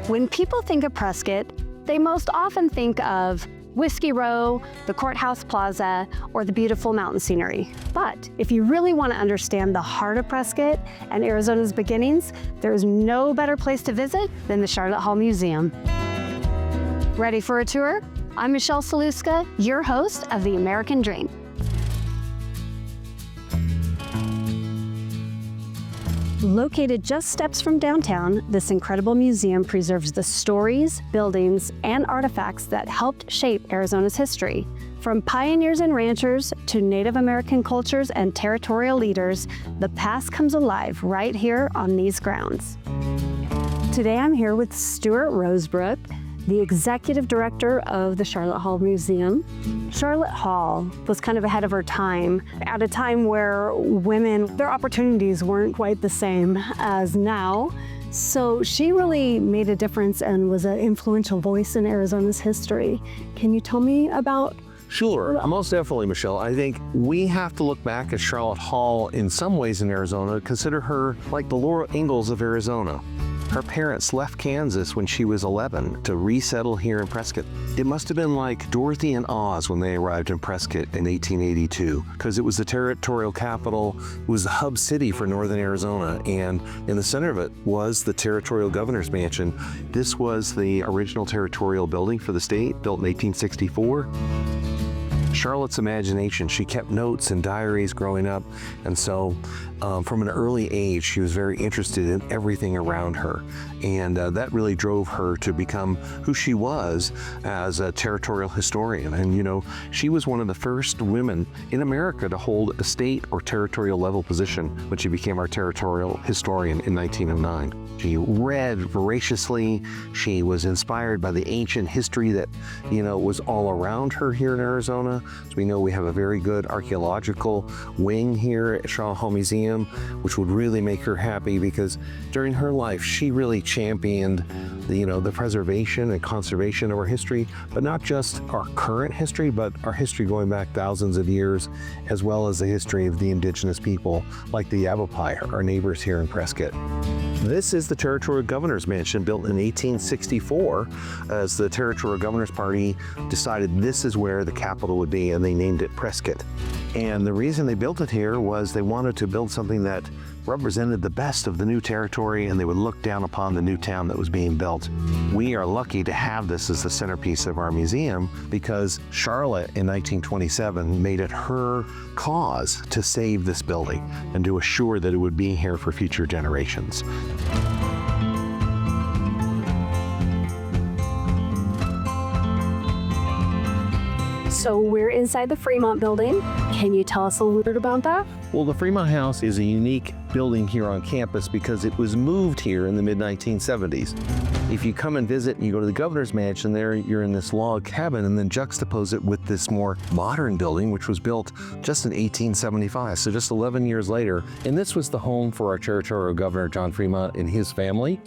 When people think of Prescott, they most often think of Whiskey Row, the Courthouse Plaza, or the beautiful mountain scenery. But if you really want to understand the heart of Prescott and Arizona's beginnings, there is no better place to visit than the Sharlot Hall Museum. Ready for a tour? I'm Michelle Clustka, your host of The American Dream. Located just steps from downtown, this incredible museum preserves the stories, buildings, and artifacts that helped shape Arizona's history. From pioneers and ranchers to Native American cultures and territorial leaders, the past comes alive right here on these grounds. Today I'm here with Stuart Rosebrook, the executive director of the Sharlot Hall Museum. Sharlot Hall was kind of ahead of her time, at a time where women, their opportunities weren't quite the same as now. So she really made a difference and was an influential voice in Arizona's history. Can you tell me about? Sure, most definitely, Michelle. I think we have to look back at Sharlot Hall in some ways in Arizona, consider her like the Laura Ingalls of Arizona. Her parents left Kansas when she was 11 to resettle here in Prescott. It must have been like Dorothy and Oz when they arrived in Prescott in 1882, because it was the territorial capital, it was the hub city for northern Arizona, and in the center of it was the territorial governor's mansion. This was the original territorial building for the state, built in 1864. Charlotte's imagination, she kept notes and diaries growing up, and so from an early age she was very interested in everything around her, and that really drove her to become who she was as a territorial historian. And you know, she was one of the first women in America to hold a state or territorial level position when she became our territorial historian in 1909. She read voraciously, she was inspired by the ancient history that, you know, was all around her here in Arizona. So we know we have a very good archaeological wing here at Sharlot Hall Museum, which would really make her happy, because during her life she really championed the preservation and conservation of our history, but not just our current history, but our history going back thousands of years, as well as the history of the indigenous people like the Yavapai, our neighbors here in Prescott. This is the Territorial Governor's Mansion, built in 1864 as the Territorial Governor's Party decided this is where the capital would be, and they named it Prescott. And the reason they built it here was they wanted to build something that represented the best of the new territory, and they would look down upon the new town that was being built. We are lucky to have this as the centerpiece of our museum, because Charlotte in 1927 made it her cause to save this building and to assure that it would be here for future generations. So we're inside the Fremont building. Can you tell us a little bit about that? Well, the Fremont House is a unique building here on campus because it was moved here in the mid-1970s. If you come and visit and you go to the governor's mansion there, you're in this log cabin, and then juxtapose it with this more modern building, which was built just in 1875, so just 11 years later. And this was the home for our territorial governor, John Fremont, and his family.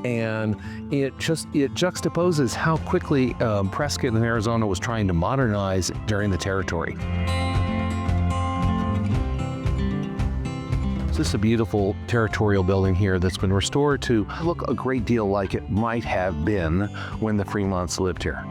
And it juxtaposes how quickly Prescott and Arizona was trying to modernize during the territory. This is a beautiful territorial building here that's been restored to look a great deal like it might have been when the Fremonts lived here.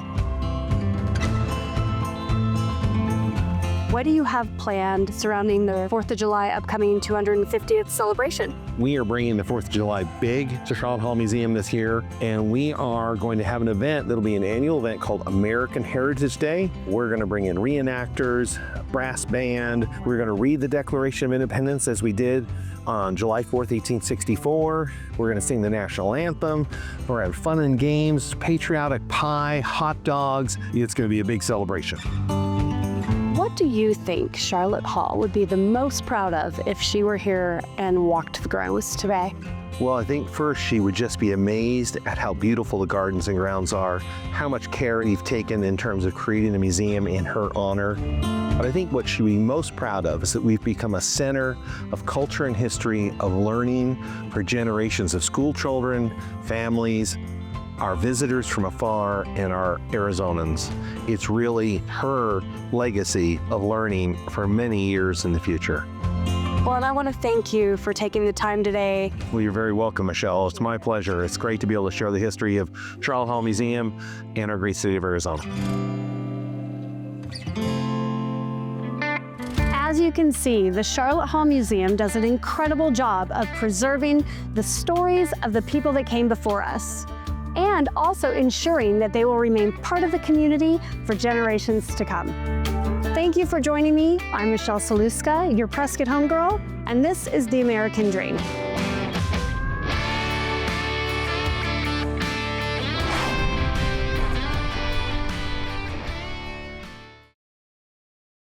What do you have planned surrounding the 4th of July upcoming 250th celebration? We are bringing the 4th of July big to Sharlot Hall Museum this year, and we are going to have an event that'll be an annual event called American Heritage Day. We're going to bring in reenactors, brass band. We're going to read the Declaration of Independence as we did on July 4th, 1864. We're going to sing the national anthem. We're having fun and games, patriotic pie, hot dogs. It's going to be a big celebration. What do you think Sharlot Hall would be the most proud of if she were here and walked the grounds today? Well, I think first she would just be amazed at how beautiful the gardens and grounds are, how much care we've taken in terms of creating a museum in her honor. But I think what she'd be most proud of is that we've become a center of culture and history, of learning for generations of school children, families, our visitors from afar, and our Arizonans. It's really her legacy of learning for many years in the future. Well, and I want to thank you for taking the time today. Well, you're very welcome, Michelle. It's my pleasure. It's great to be able to share the history of Sharlot Hall Museum and our great city of Arizona. As you can see, the Sharlot Hall Museum does an incredible job of preserving the stories of the people that came before us, and also ensuring that they will remain part of the community for generations to come. Thank you for joining me. I'm Michelle Clustka, your Prescott homegirl, and this is The American Dream.